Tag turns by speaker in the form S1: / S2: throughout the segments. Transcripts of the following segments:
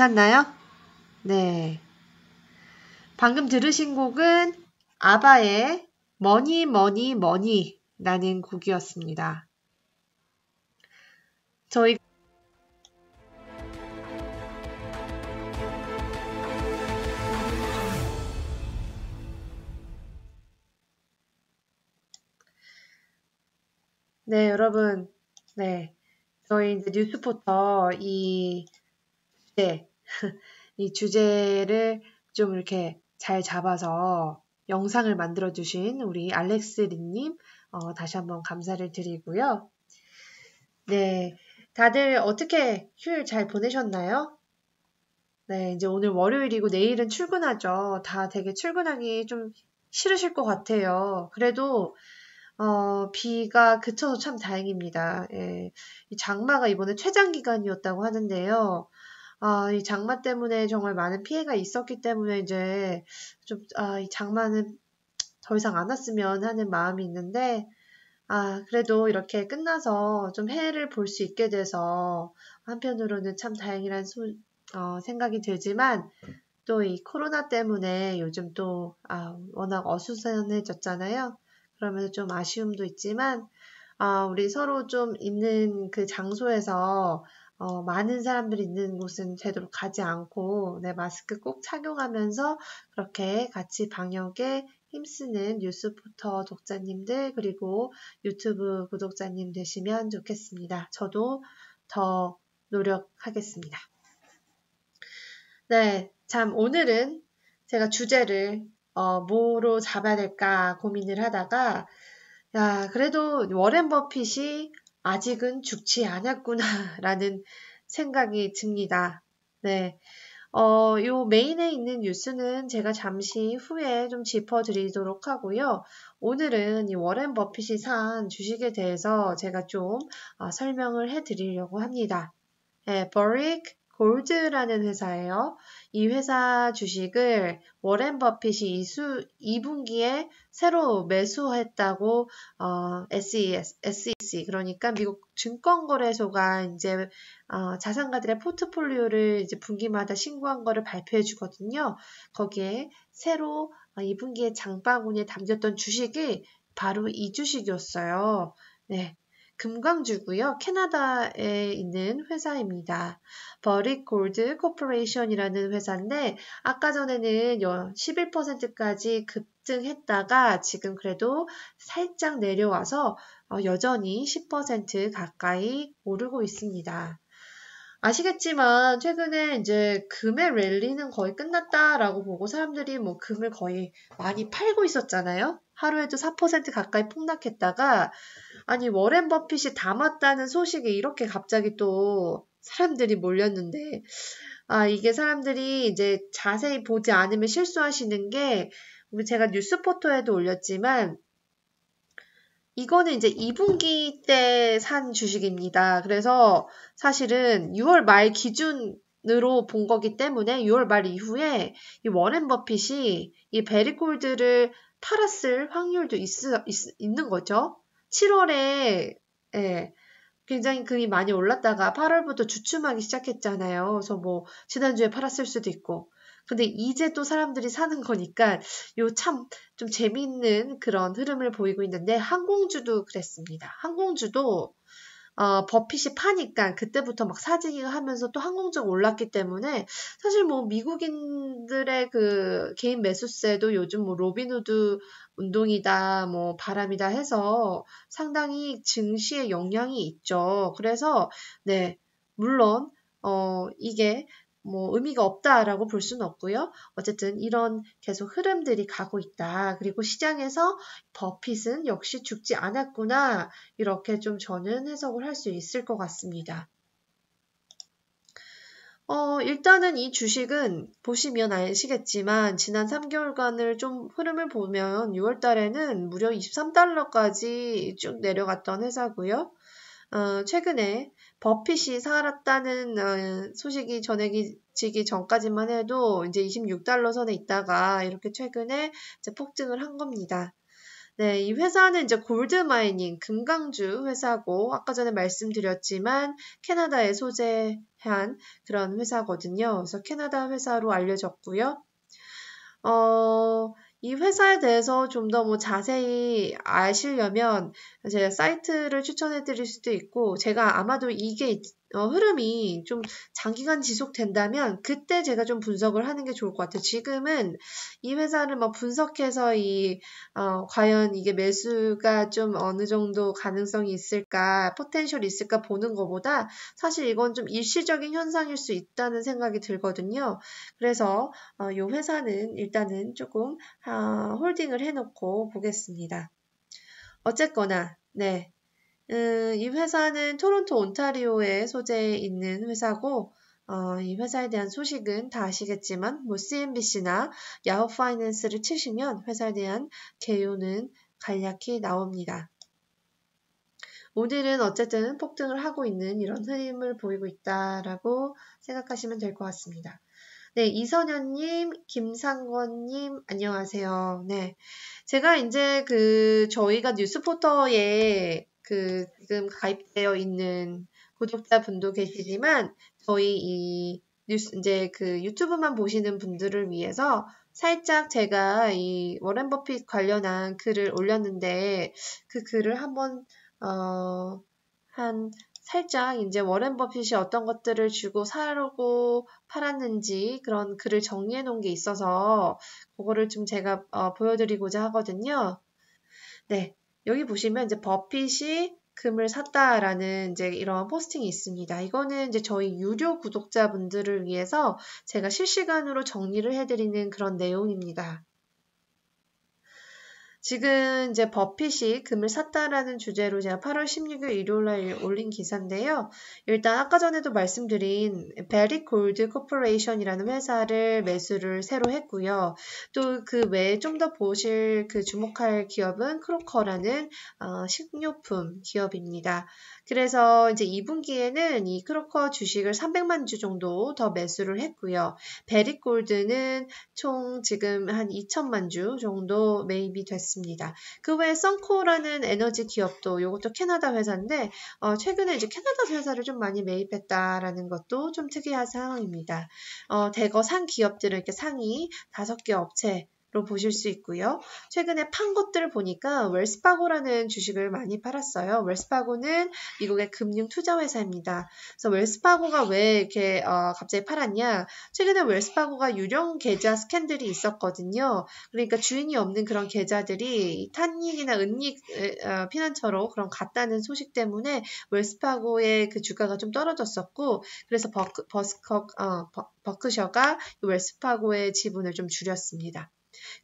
S1: 괜찮나요? 네. 방금 들으신 곡은 아바의 머니 머니 머니라는 곡이었습니다. 저희 네, 여러분. 네. 저희 이제 뉴스포터 이 주제를 좀 이렇게 잘 잡아서 영상을 만들어주신 우리 알렉스리님, 다시 한번 감사를 드리고요. 네. 다들 어떻게 휴일 잘 보내셨나요? 네, 이제 오늘 월요일이고 내일은 출근하죠. 다 되게 출근하기 좀 싫으실 것 같아요. 그래도 비가 그쳐서 참 다행입니다. 예, 이 장마가 이번에 최장 기간이었다고 하는데요. 이 장마 때문에 정말 많은 피해가 있었기 때문에 이제 좀, 이 장마는 더 이상 안 왔으면 하는 마음이 있는데, 그래도 이렇게 끝나서 좀 해를 볼 수 있게 돼서 한편으로는 참 다행이란 생각이 들지만, 또 이 코로나 때문에 요즘 또, 워낙 어수선해졌잖아요. 그러면서 좀 아쉬움도 있지만, 우리 서로 좀 있는 그 장소에서 많은 사람들이 있는 곳은 되도록 가지 않고, 네, 마스크 꼭 착용하면서 그렇게 같이 방역에 힘쓰는 뉴스포터 독자님들, 그리고 유튜브 구독자님 되시면 좋겠습니다. 저도 더 노력하겠습니다. 네, 참, 오늘은 제가 주제를, 뭐로 잡아야 될까 고민을 하다가, 야, 그래도 워렌 버핏이 아직은 죽지 않았구나라는 생각이 듭니다. 네. 요 메인에 있는 뉴스는 제가 잠시 후에 좀 짚어드리도록 하고요. 오늘은 이 워렌 버핏이 산 주식에 대해서 제가 좀 설명을 해드리려고 합니다. 네, 버릭 골드라는 회사예요. 이 회사 주식을 워렌 버핏이 2분기에 새로 매수했다고 SEC 그러니까 미국 증권거래소가 이제 자산가들의 포트폴리오를 이제 분기마다 신고한 거를 발표해 주거든요. 거기에 새로 2분기에 장바구니에 담겼던 주식이 바로 이 주식이었어요. 네. 금광주고요. 캐나다에 있는 회사입니다. 버릭 골드 코퍼레이션이라는 회사인데 아까 전에는 11%까지 급등했다가 지금 그래도 살짝 내려와서 여전히 10% 가까이 오르고 있습니다. 아시겠지만 최근에 이제 금의 랠리는 거의 끝났다라고 보고 사람들이 뭐 금을 거의 많이 팔고 있었잖아요. 하루에도 4% 가까이 폭락했다가 아니 워렌 버핏이 담았다는 소식이 이렇게 갑자기 또 사람들이 몰렸는데 이게 사람들이 이제 자세히 보지 않으면 실수하시는 게 제가 뉴스포터에도 올렸지만 이거는 이제 2분기 때 산 주식입니다. 그래서 사실은 6월 말 기준으로 본 거기 때문에 6월 말 이후에 이 워렌 버핏이 이 베리골드를 팔았을 확률도 있는 거죠. 7월에 예, 굉장히 금이 많이 올랐다가 8월부터 주춤하기 시작했잖아요. 그래서 뭐 지난주에 팔았을 수도 있고. 근데 이제 또 사람들이 사는 거니까 요 참 좀 재미있는 그런 흐름을 보이고 있는데 항공주도 그랬습니다. 항공주도 버핏이 파니까 그때부터 막 사재기가 하면서 또 항공주가 올랐기 때문에 사실 뭐 미국인들의 그 개인 매수세도 요즘 뭐 로빈후드 운동이다 뭐 바람이다 해서 상당히 증시에 영향이 있죠. 그래서 네 물론 이게 뭐 의미가 없다라고 볼 수는 없고요. 어쨌든 이런 계속 흐름들이 가고 있다. 그리고 시장에서 버핏은 역시 죽지 않았구나. 이렇게 좀 저는 해석을 할 수 있을 것 같습니다. 일단은 이 주식은 보시면 아시겠지만 지난 3개월간을 좀 흐름을 보면 6월 달에는 무려 23달러까지 쭉 내려갔던 회사고요. 최근에 버핏이 살았다는 소식이 전해지기 전까지만 해도 이제 26달러 선에 있다가 이렇게 최근에 이제 폭증을 한 겁니다. 네, 이 회사는 이제 골드마이닝, 금강주 회사고, 아까 전에 말씀드렸지만, 캐나다에 소재한 그런 회사거든요. 그래서 캐나다 회사로 알려졌고요. 이 회사에 대해서 좀 더 뭐 자세히 아시려면 제가 사이트를 추천해 드릴 수도 있고, 제가 아마도 이게 흐름이 좀 장기간 지속된다면 그때 제가 좀 분석을 하는 게 좋을 것 같아요. 지금은 이 회사를 막 분석해서 과연 이게 매수가 좀 어느 정도 가능성이 있을까, 포텐셜이 있을까 보는 것보다 사실 이건 좀 일시적인 현상일 수 있다는 생각이 들거든요. 그래서 이 회사는 일단은 조금 홀딩을 해놓고 보겠습니다. 어쨌거나 네, 이 회사는 토론토 온타리오에 소재에 있는 회사고 이 회사에 대한 소식은 다 아시겠지만 뭐 CNBC나 야후 파이낸스를 치시면 회사에 대한 개요는 간략히 나옵니다. 오늘은 어쨌든 폭등을 하고 있는 이런 흐름을 보이고 있다라고 생각하시면 될 것 같습니다. 네, 이선현님, 김상권님, 안녕하세요. 네. 제가 이제 저희가 뉴스포터에 지금 가입되어 있는 구독자분도 계시지만, 저희 이제 유튜브만 보시는 분들을 위해서 살짝 제가 이 워렌 버핏 관련한 글을 올렸는데, 그 글을 한번, 살짝 이제 워렌 버핏이 어떤 것들을 주고 사려고 팔았는지 그런 글을 정리해 놓은 게 있어서 그거를 좀 제가 보여드리고자 하거든요. 네, 여기 보시면 이제 버핏이 금을 샀다라는 이제 이런 포스팅이 있습니다. 이거는 이제 저희 유료 구독자분들을 위해서 제가 실시간으로 정리를 해드리는 그런 내용입니다. 지금 이제 버핏이 금을 샀다라는 주제로 제가 8월 16일 일요일날 올린 기사인데요. 일단 아까 전에도 말씀드린 베리 골드 코퍼레이션이라는 회사를 매수를 새로 했고요. 또 그 외에 좀 더 보실 주목할 기업은 크로커라는 식료품 기업입니다. 그래서 이제 2분기에는 이 크로커 주식을 300만 주 정도 더 매수를 했고요. 베리 골드는 총 지금 한 2천만 주 정도 매입이 됐습니다. 그 외에 썬코라는 에너지 기업도 이것도 캐나다 회사인데 최근에 이제 캐나다 회사를 좀 많이 매입했다라는 것도 좀 특이한 상황입니다. 대거 산 기업들은 이렇게 상위 5개 업체 로 보실 수 있고요. 최근에 판 것들을 보니까 웰스파고라는 주식을 많이 팔았어요. 웰스파고는 미국의 금융 투자 회사입니다. 그래서 웰스파고가 왜 이렇게 갑자기 팔았냐? 최근에 웰스파고가 유령 계좌 스캔들이 있었거든요. 그러니까 주인이 없는 그런 계좌들이 탄이익이나 은이익 피난처로 그런 갔다는 소식 때문에 웰스파고의 그 주가가 좀 떨어졌었고, 그래서 버크셔가 웰스파고의 지분을 좀 줄였습니다.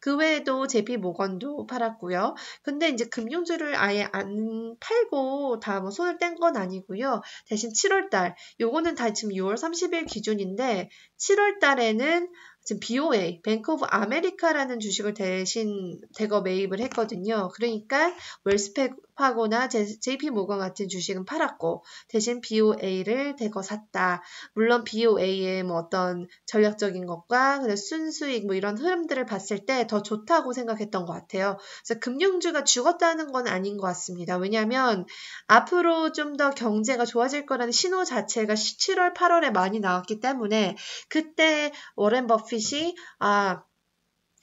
S1: 그 외에도 JP 모건도 팔았고요. 근데 이제 금융주를 아예 안 팔고 다 뭐 손을 뗀 건 아니고요. 대신 7월달, 요거는 다 지금 6월 30일 기준인데 7월달에는 지금 BOA, 뱅크 오브 아메리카라는 주식을 대신 대거 매입을 했거든요. 그러니까 웰스파고나 JP 모건 같은 주식은 팔았고 대신 BOA를 대거 샀다. 물론 BOA의 뭐 어떤 전략적인 것과 순수익 뭐 이런 흐름들을 봤을 때 더 좋다고 생각했던 것 같아요. 그래서 금융주가 죽었다는 건 아닌 것 같습니다. 왜냐하면 앞으로 좀 더 경제가 좋아질 거라는 신호 자체가 7월, 8월에 많이 나왔기 때문에 그때 워렌 버핏이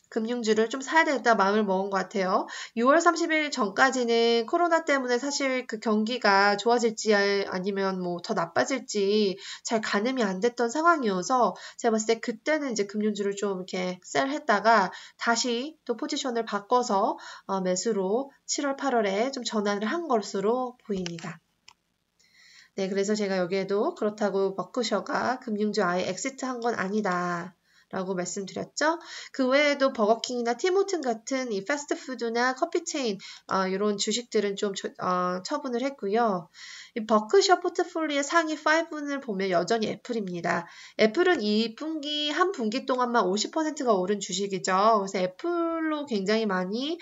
S1: 금융주를 좀 사야 되겠다 마음을 먹은 것 같아요. 6월 30일 전까지는 코로나 때문에 사실 그 경기가 좋아질지 아니면 뭐 더 나빠질지 잘 가늠이 안 됐던 상황이어서 제가 봤을 때 그때는 이제 금융주를 좀 이렇게 셀했다가 다시 또 포지션을 바꿔서 매수로 7월, 8월에 좀 전환을 한 것으로 보입니다. 네, 그래서 제가 여기에도 그렇다고 버크셔가 금융주 아예 엑시트 한 건 아니다. 라고 말씀드렸죠. 그 외에도 버거킹이나 티모튼 같은 이 패스트푸드나 커피체인 이런 주식들은 좀 처분을 했고요. 이 버크셔 포트폴리오의 상위 5를 보면 여전히 애플입니다. 애플은 2분기 한 분기 동안만 50%가 오른 주식이죠. 그래서 애플로 굉장히 많이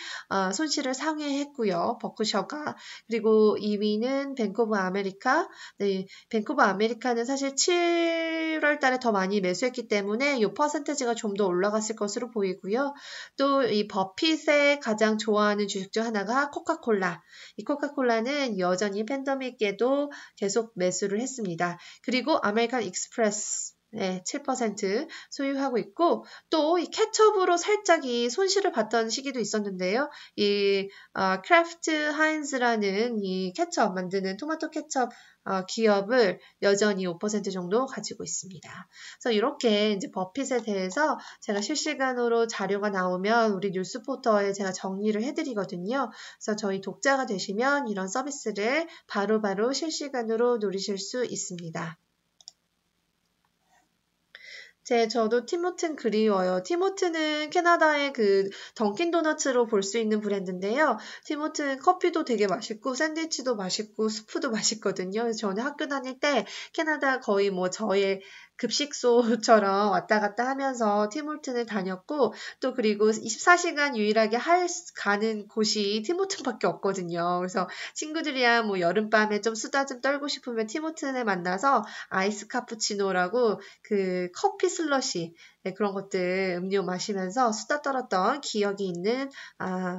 S1: 손실을 상회했고요. 버크셔가. 그리고 2위는 뱅크 오브 아메리카. 네, 뱅크 오브 아메리카는 사실 7월 11월 달에 더 많이 매수했기 때문에 이 퍼센테지가 좀 더 올라갔을 것으로 보이고요. 또 이 버핏의 가장 좋아하는 주식 중 하나가 코카콜라. 이 코카콜라는 여전히 팬데믹에도 계속 매수를 했습니다. 그리고 아메리칸 익스프레스 네, 7% 소유하고 있고 또 이 케첩으로 살짝 이 손실을 봤던 시기도 있었는데요. 이 크래프트 하인즈라는 이 케첩 만드는 토마토 케첩 기업을 여전히 5% 정도 가지고 있습니다. 그래서 이렇게 이제 버핏에 대해서 제가 실시간으로 자료가 나오면 우리 뉴스포터에 제가 정리를 해드리거든요. 그래서 저희 독자가 되시면 이런 서비스를 바로바로 실시간으로 누리실 수 있습니다. 저도 티모튼 그리워요. 티모튼은 캐나다의 그 던킨 도너츠로 볼 수 있는 브랜드인데요. 티모튼 커피도 되게 맛있고 샌드위치도 맛있고 수프도 맛있거든요. 그래서 저는 학교 다닐 때 캐나다 거의 뭐 저의 급식소처럼 왔다 갔다 하면서 티모튼을 다녔고 또 그리고 24시간 유일하게 가는 곳이 티모튼밖에 없거든요. 그래서 친구들이랑 뭐 여름밤에 좀 수다 좀 떨고 싶으면 티모튼에 만나서 아이스 카푸치노라고 그 커피 슬러시 네, 그런 것들 음료 마시면서 수다 떨었던 기억이 있는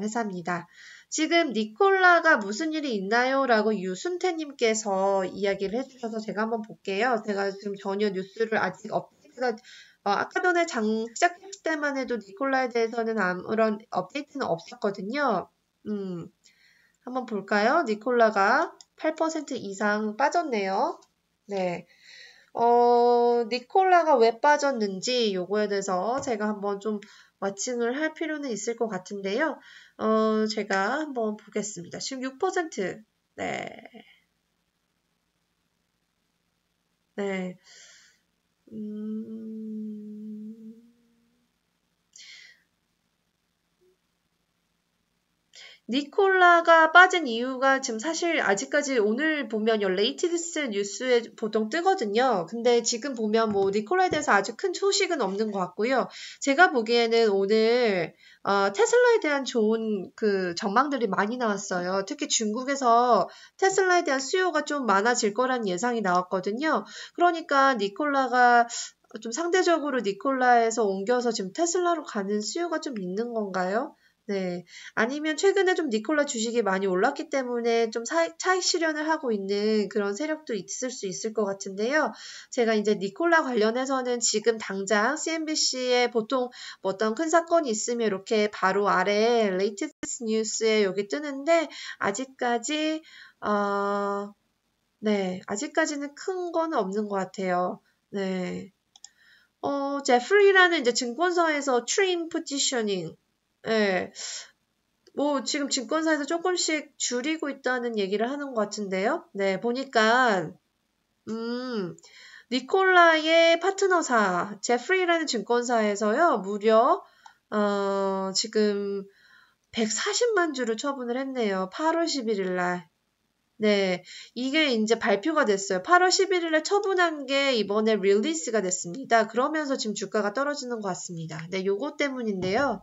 S1: 회사입니다. 지금 니콜라가 무슨 일이 있나요? 라고 유순태님께서 이야기를 해주셔서 제가 한번 볼게요. 제가 지금 전혀 뉴스를 아직 업데이트가 아까 전에 시작했을 때만 해도 니콜라에 대해서는 아무런 업데이트는 없었거든요. 한번 볼까요? 니콜라가 8% 이상 빠졌네요. 네. 니콜라가 왜 빠졌는지 요거에 대해서 제가 한번 좀 워칭을 할 필요는 있을 것 같은데요. 제가 한번 보겠습니다. 지금 6%. 네. 네. 니콜라가 빠진 이유가 지금 사실 아직까지 오늘 보면 레이티스 뉴스에 보통 뜨거든요. 근데 지금 보면 뭐 니콜라에 대해서 아주 큰 소식은 없는 것 같고요. 제가 보기에는 오늘 테슬라에 대한 좋은 그 전망들이 많이 나왔어요. 특히 중국에서 테슬라에 대한 수요가 좀 많아질 거란 예상이 나왔거든요. 그러니까 니콜라가 좀 상대적으로 니콜라에서 옮겨서 지금 테슬라로 가는 수요가 좀 있는 건가요? 네. 아니면 최근에 좀 니콜라 주식이 많이 올랐기 때문에 좀 차익 실현을 하고 있는 그런 세력도 있을 수 있을 것 같은데요. 제가 이제 니콜라 관련해서는 지금 당장 CNBC에 보통 뭐 어떤 큰 사건이 있으면 이렇게 바로 아래 레이티스트 뉴스에 여기 뜨는데 아직까지 네. 아직까지는 큰 건 없는 것 같아요. 네. 제프리라는 이제 증권사에서 트림 포지셔닝 네. 뭐 지금 증권사에서 조금씩 줄이고 있다는 얘기를 하는 것 같은데요. 네, 보니까 니콜라의 파트너사 제프리라는 증권사에서요. 무려 지금 140만 주를 처분을 했네요. 8월 11일 날. 네, 이게 이제 발표가 됐어요. 8월 11일 날 처분한 게 이번에 릴리스가 됐습니다. 그러면서 지금 주가가 떨어지는 것 같습니다. 네, 요거 때문인데요.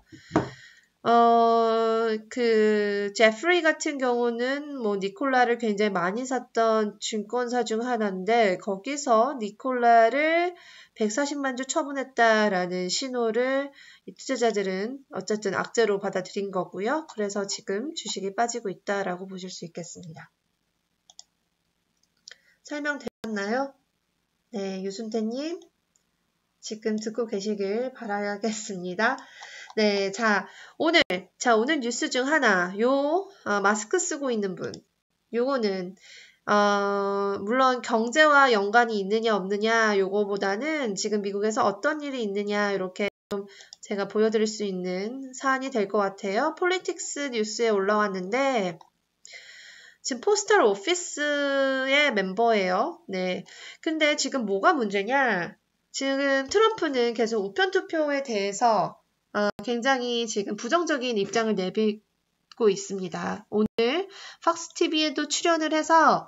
S1: 제프리 같은 경우는 뭐 니콜라를 굉장히 많이 샀던 증권사 중 하나인데 거기서 니콜라를 140만 주 처분했다라는 신호를 이 투자자들은 어쨌든 악재로 받아들인 거고요. 그래서 지금 주식이 빠지고 있다라고 보실 수 있겠습니다. 설명되셨나요? 네, 유순태님 지금 듣고 계시길 바라겠습니다. 네, 오늘 뉴스 중 하나, 마스크 쓰고 있는 분. 요거는, 물론 경제와 연관이 있느냐, 없느냐, 요거보다는 지금 미국에서 어떤 일이 있느냐, 이렇게 좀 제가 보여드릴 수 있는 사안이 될 것 같아요. 폴리틱스 뉴스에 올라왔는데, 지금 포스탈 오피스의 멤버예요. 네. 근데 지금 뭐가 문제냐? 지금 트럼프는 계속 우편 투표에 대해서 굉장히 지금 부정적인 입장을 내비고 있습니다. 오늘 팍스TV에도 출연을 해서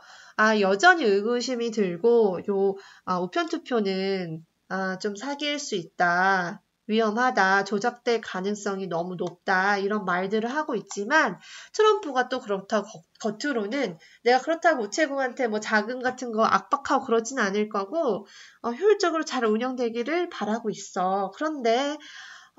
S1: 여전히 의구심이 들고 우편 투표는 좀 사기일 수 있다. 위험하다, 조작될 가능성이 너무 높다 이런 말들을 하고 있지만 트럼프가 또 그렇다고 겉으로는 내가 그렇다고 우체국한테 뭐 자금 같은 거 압박하고 그러진 않을 거고 효율적으로 잘 운영되기를 바라고 있어. 그런데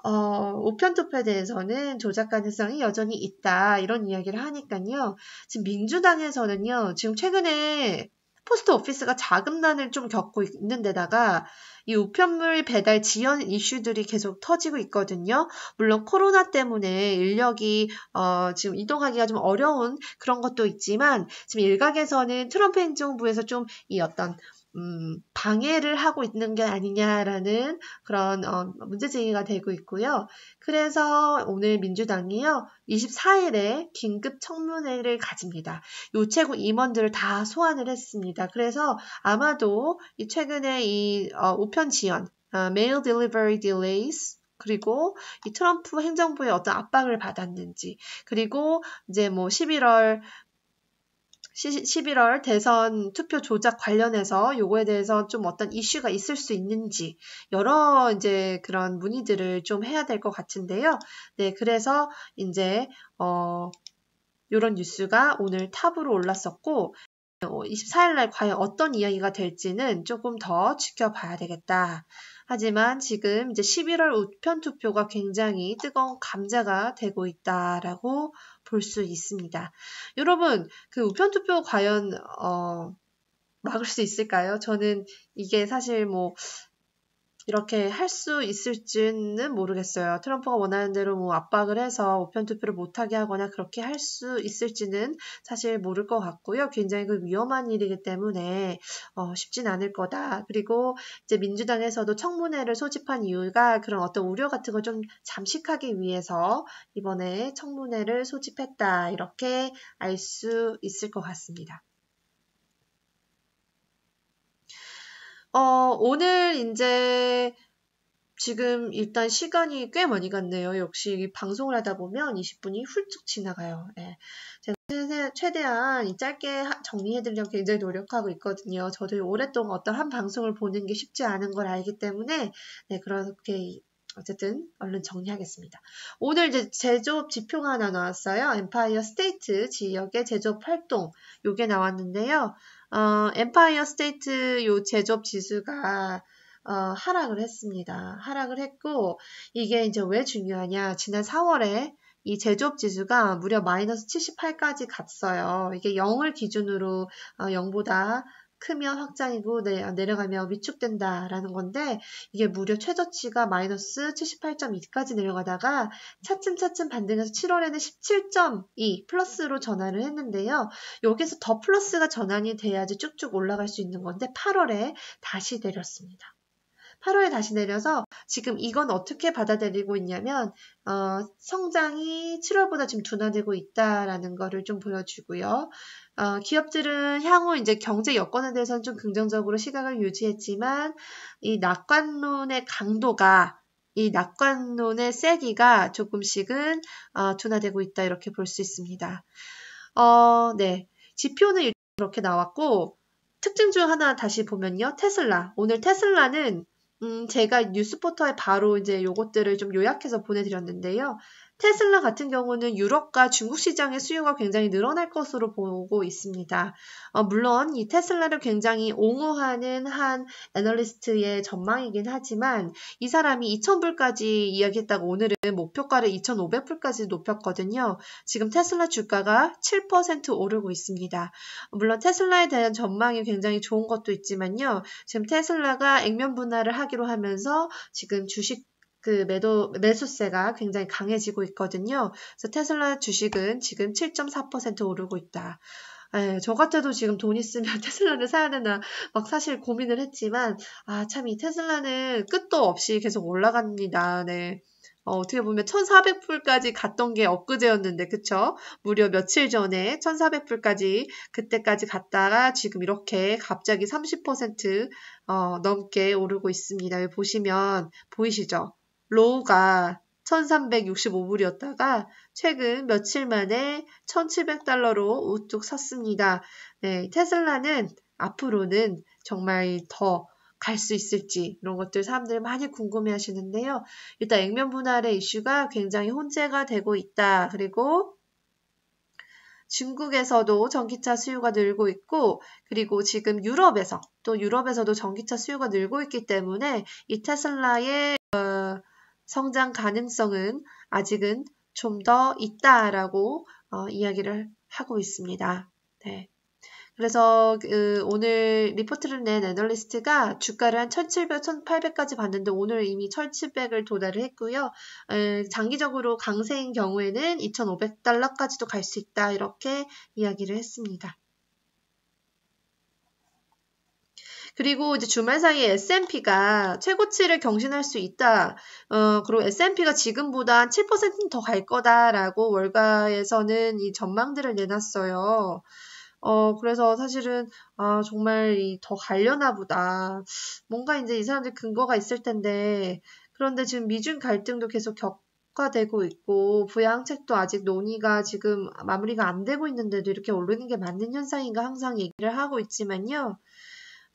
S1: 우편투표에 대해서는 조작 가능성이 여전히 있다 이런 이야기를 하니까요. 지금 민주당에서는요. 지금 최근에 포스트 오피스가 자금난을 좀 겪고 있는 데다가 이 우편물 배달 지연 이슈들이 계속 터지고 있거든요. 물론 코로나 때문에 인력이 지금 이동하기가 좀 어려운 그런 것도 있지만 지금 일각에서는 트럼프 행정부에서 좀 이 어떤 방해를 하고 있는 게 아니냐라는 그런 문제 제기가 되고 있고요. 그래서 오늘 민주당이요. 24일에 긴급 청문회를 가집니다. 우체국 임원들을 다 소환을 했습니다. 그래서 아마도 최근에 이 우편 지연, mail delivery delays 그리고 이 트럼프 행정부의 어떤 압박을 받았는지 그리고 이제 뭐 11월 대선 투표 조작 관련해서 요거에 대해서 좀 어떤 이슈가 있을 수 있는지 여러 이제 그런 문의들을 좀 해야 될 것 같은데요. 네, 그래서 이제 요런 뉴스가 오늘 탑으로 올랐었고 24일날 과연 어떤 이야기가 될지는 조금 더 지켜봐야 되겠다. 하지만 지금 이제 11월 우편 투표가 굉장히 뜨거운 감자가 되고 있다라고 볼 수 있습니다. 여러분, 그 우편 투표 과연 막을 수 있을까요? 저는 이게 사실 뭐 이렇게 할 수 있을지는 모르겠어요. 트럼프가 원하는 대로 뭐 압박을 해서 우편 투표를 못하게 하거나 그렇게 할 수 있을지는 사실 모를 것 같고요. 굉장히 그 위험한 일이기 때문에 쉽진 않을 거다. 그리고 이제 민주당에서도 청문회를 소집한 이유가 그런 어떤 우려 같은 걸 좀 잠식하기 위해서 이번에 청문회를 소집했다. 이렇게 알 수 있을 것 같습니다. 오늘 이제 지금 일단 시간이 꽤 많이 갔네요. 역시 방송을 하다 보면 20분이 훌쩍 지나가요. 네. 제가 최대한 짧게 정리해드리려고 굉장히 노력하고 있거든요. 저도 오랫동안 어떤 한 방송을 보는 게 쉽지 않은 걸 알기 때문에 네, 그렇게 어쨌든 얼른 정리하겠습니다. 오늘 이제 제조업 지표가 하나 나왔어요. 엠파이어 스테이트 지역의 제조업 활동 요게 나왔는데요. 엠파이어 스테이트 요 제조업 지수가 하락을 했습니다. 하락을 했고 이게 이제 왜 중요하냐? 지난 4월에 이 제조업 지수가 무려 마이너스 78까지 갔어요. 이게 0을 기준으로 0보다 크면 확장이고 내려가면 위축된다라는 건데 이게 무려 최저치가 마이너스 78.2까지 내려가다가 차츰 반등해서 7월에는 17.2 플러스로 전환을 했는데요. 여기서 더 플러스가 전환이 돼야지 쭉쭉 올라갈 수 있는 건데 8월에 다시 내렸습니다. 8월에 다시 내려서 지금 이건 어떻게 받아들이고 있냐면 성장이 7월보다 지금 둔화되고 있다라는 거를 좀 보여주고요. 기업들은 향후 이제 경제 여건에 대해서는 좀 긍정적으로 시각을 유지했지만 이 낙관론의 강도가 이 낙관론의 세기가 조금씩은 둔화되고 있다 이렇게 볼 수 있습니다. 네. 지표는 이렇게 나왔고 특징 중 하나 다시 보면요. 테슬라. 오늘 테슬라는 제가 뉴스포터에 바로 이제 요것들을 좀 요약해서 보내드렸는데요. 테슬라 같은 경우는 유럽과 중국 시장의 수요가 굉장히 늘어날 것으로 보고 있습니다. 물론 이 테슬라를 굉장히 옹호하는 한 애널리스트의 전망이긴 하지만 이 사람이 2,000불까지 이야기했다고 오늘은 목표가를 2,500불까지 높였거든요. 지금 테슬라 주가가 7% 오르고 있습니다. 물론 테슬라에 대한 전망이 굉장히 좋은 것도 있지만요. 지금 테슬라가 액면 분할을 하기로 하면서 지금 주식 매수세가 굉장히 강해지고 있거든요. 그래서 테슬라 주식은 지금 7.4% 오르고 있다. 저 같아도 지금 돈 있으면 테슬라를 사야 되나 막 사실 고민을 했지만 참 이 테슬라는 끝도 없이 계속 올라갑니다. 네. 어떻게 보면 1,400불까지 갔던 게 엊그제였는데 그쵸? 무려 며칠 전에 1,400불까지 그때까지 갔다가 지금 이렇게 갑자기 30% 넘게 오르고 있습니다. 여기 보시면 보이시죠? 로우가 1,365불이었다가 최근 며칠 만에 1,700달러로 우뚝 섰습니다. 네, 테슬라는 앞으로는 정말 더 갈 수 있을지 이런 것들 사람들이 많이 궁금해 하시는데요. 일단 액면 분할의 이슈가 굉장히 혼재가 되고 있다. 그리고 중국에서도 전기차 수요가 늘고 있고 그리고 지금 유럽에서도 전기차 수요가 늘고 있기 때문에 이 테슬라의 성장 가능성은 아직은 좀 더 있다라고 이야기를 하고 있습니다. 네. 그래서 오늘 리포트를 낸 애널리스트가 주가를 한 1700, 1800까지 봤는데 오늘 이미 1700을 도달을 했고요. 장기적으로 강세인 경우에는 2500달러까지도 갈 수 있다 이렇게 이야기를 했습니다. 그리고 이제 주말 사이에 S&P가 최고치를 경신할 수 있다. 그리고 S&P가 지금보다 한 7% 더 갈 거다라고 월가에서는 이 전망들을 내놨어요. 그래서 사실은, 정말 더 가려나 보다. 뭔가 이제 이 사람들 근거가 있을 텐데, 그런데 지금 미중 갈등도 계속 격화되고 있고, 부양책도 아직 논의가 지금 마무리가 안 되고 있는데도 이렇게 오르는 게 맞는 현상인가 항상 얘기를 하고 있지만요.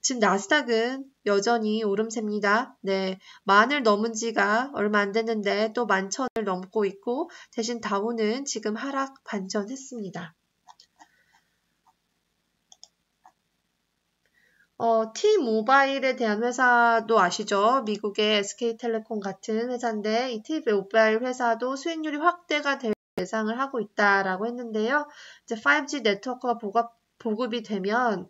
S1: 지금 나스닥은 여전히 오름세입니다. 네, 10,000을 넘은 지가 얼마 안 됐는데 또 11,000을 넘고 있고, 대신 다우는 지금 하락 반전했습니다. T-모바일에 대한 회사도 아시죠? 미국의 SK텔레콤 같은 회사인데 이 T-모바일 회사도 수익률이 확대가 될 예상을 하고 있다라고 했는데요. 이제 5G 네트워크가 보급이 되면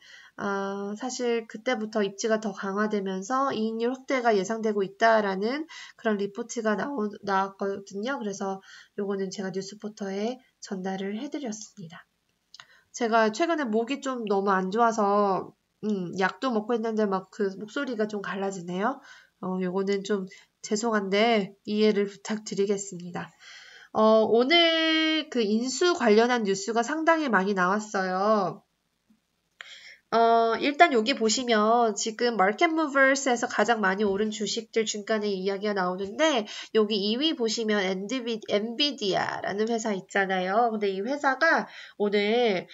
S1: 사실 그때부터 입지가 더 강화되면서 이익률 확대가 예상되고 있다라는 그런 리포트가 나왔거든요. 그래서 요거는 제가 뉴스포터에 전달을 해드렸습니다. 제가 최근에 목이 좀 너무 안 좋아서 약도 먹고 있는데 막 그 목소리가 좀 갈라지네요. 요거는 좀 죄송한데 이해를 부탁드리겠습니다. 오늘 그 인수 관련한 뉴스가 상당히 많이 나왔어요. 일단 여기 보시면 지금 마켓 무버스에서 가장 많이 오른 주식들 중간에 이야기가 나오는데 여기 2위 보시면 엔비디아라는 회사 있잖아요. 근데 이 회사가 오늘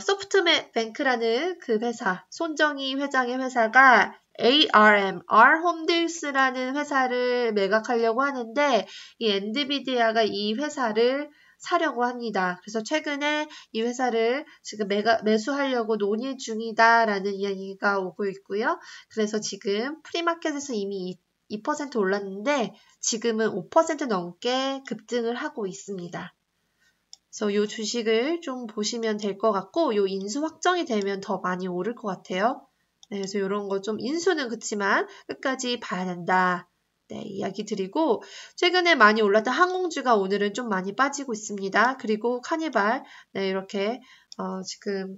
S1: 소프트뱅크라는 그 회사, 손정희 회장의 회사가 R홈딜스라는 회사를 매각하려고 하는데 이 엔비디아가 이 회사를 사려고 합니다. 그래서 최근에 이 회사를 지금 매수하려고 논의 중이다라는 이야기가 오고 있고요. 그래서 지금 프리마켓에서 이미 2% 올랐는데 지금은 5% 넘게 급등을 하고 있습니다. 그래서 이 주식을 좀 보시면 될 것 같고 이 인수 확정이 되면 더 많이 오를 것 같아요. 네, 그래서 이런 거 좀 인수는 그렇지만 끝까지 봐야 된다. 네, 이야기 드리고 최근에 많이 올랐던 항공주가 오늘은 좀 많이 빠지고 있습니다. 그리고 카니발 네, 이렇게 지금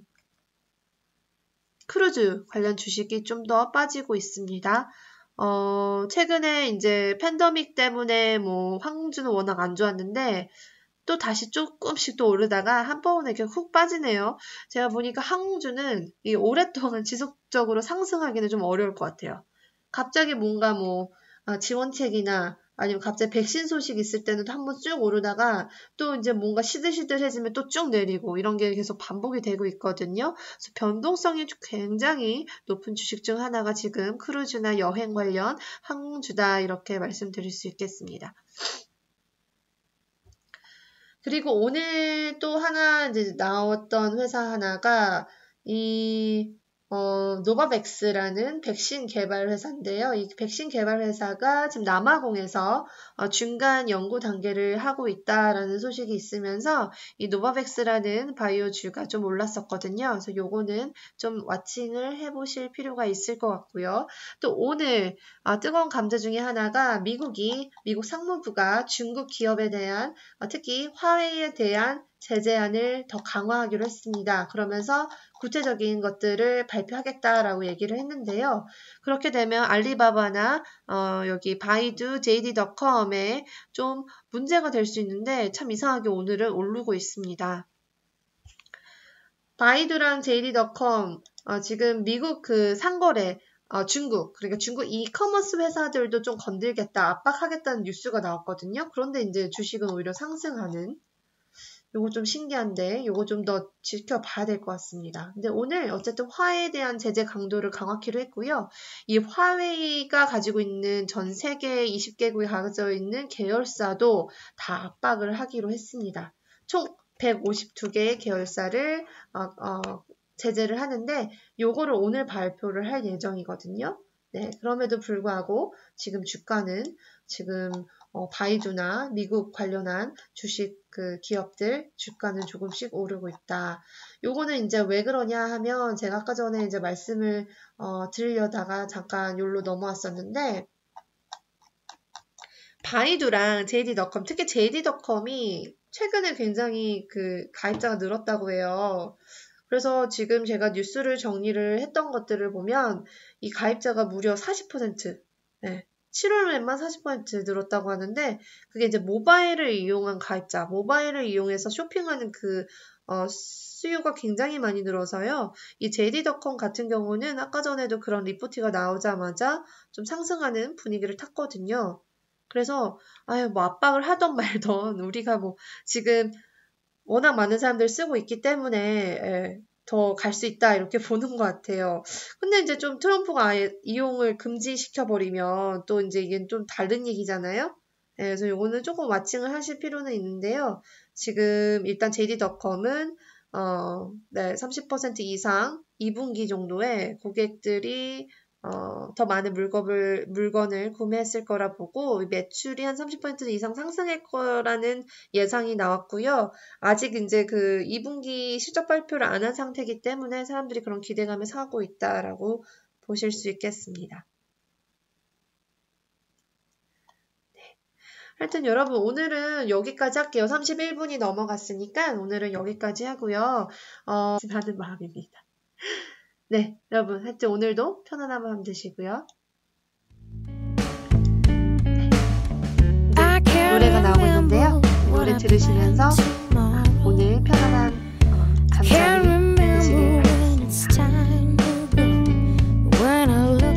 S1: 크루즈 관련 주식이 좀 더 빠지고 있습니다. 최근에 이제 팬데믹 때문에 뭐 항공주는 워낙 안 좋았는데 또 다시 조금씩 또 오르다가 한번에 이렇게 훅 빠지네요. 제가 보니까 항공주는 이 오랫동안 지속적으로 상승하기는 좀 어려울 것 같아요. 갑자기 뭔가 뭐 지원책이나 아니면 갑자기 백신 소식 있을 때는 한번 쭉 오르다가 또 이제 뭔가 시들시들해지면 또 쭉 내리고 이런 게 계속 반복이 되고 있거든요. 그래서 변동성이 굉장히 높은 주식 중 하나가 지금 크루즈나 여행 관련 항공주다 이렇게 말씀드릴 수 있겠습니다. 그리고 오늘 또 하나 이제 나왔던 회사 하나가 노바백스라는 백신 개발 회사인데요. 이 백신 개발 회사가 지금 남아공에서 중간 연구 단계를 하고 있다라는 소식이 있으면서 이 노바백스라는 바이오주가 좀 올랐었거든요. 그래서 요거는 좀 와칭을 해보실 필요가 있을 것 같고요. 또 오늘 뜨거운 감자 중에 하나가 미국 상무부가 중국 기업에 대한 특히 화웨이에 대한 제재안을 더 강화하기로 했습니다. 그러면서 구체적인 것들을 발표하겠다라고 얘기를 했는데요. 그렇게 되면 알리바바나 여기 바이두, JD.com에 좀 문제가 될 수 있는데 참 이상하게 오늘은 오르고 있습니다. 바이두랑 JD.com 지금 미국 그 상거래 중국, 그러니까 중국 이커머스 회사들도 좀 건들겠다, 압박하겠다는 뉴스가 나왔거든요. 그런데 이제 주식은 오히려 상승하는 요거 좀 신기한데 요거 좀 더 지켜봐야 될 것 같습니다. 근데 오늘 어쨌든 화웨이에 대한 제재 강도를 강화키로 했고요. 이 화웨이가 가지고 있는 전 세계 20개국에 가져 있는 계열사도 다 압박을 하기로 했습니다. 총 152개의 계열사를 제재를 하는데 요거를 오늘 발표를 할 예정이거든요. 네, 그럼에도 불구하고 지금 주가는 지금 바이두나 미국 관련한 주식 그 기업들 주가는 조금씩 오르고 있다. 요거는 이제 왜 그러냐 하면 제가 아까 전에 이제 말씀을 드리려다가 잠깐 요로 넘어왔었는데 바이두랑 JD.com, 특히 JD.com이 최근에 굉장히 그 가입자가 늘었다고 해요. 그래서 지금 제가 뉴스를 정리를 했던 것들을 보면 이 가입자가 무려 40%, 네, 7월에만 40% 늘었다고 하는데 그게 이제 모바일을 이용한 가입자, 모바일을 이용해서 쇼핑하는 그 수요가 굉장히 많이 늘어서요. 이 JD.com 같은 경우는 아까 전에도 그런 리포트가 나오자마자 좀 상승하는 분위기를 탔거든요. 그래서 뭐 압박을 하던 말던 우리가 뭐 지금 워낙 많은 사람들 쓰고 있기 때문에 더 갈 수 있다 이렇게 보는 것 같아요. 근데 이제 좀 트럼프가 아예 이용을 금지시켜버리면 또 이제 이게 좀 다른 얘기잖아요. 그래서 요거는 조금 왓칭을 하실 필요는 있는데요. 지금 일단 JD.com은 30% 이상 2분기 정도에 고객들이 더 많은 물건을 구매했을 거라 보고 매출이 한 30% 이상 상승할 거라는 예상이 나왔고요. 아직 이제 그 2분기 실적 발표를 안 한 상태이기 때문에 사람들이 그런 기대감에 사고 있다라고 보실 수 있겠습니다. 네. 하여튼 여러분 오늘은 여기까지 할게요. 31분이 넘어갔으니까 오늘은 여기까지 하고요. 하는 마음입니다. 네, 여러분, 하여튼 오늘도 편안한 밤 되시고요. 네, 노래가 나오고 있는데요. 노래 들으시면서 오늘 편안한 잠자리 되시길 바랍니다.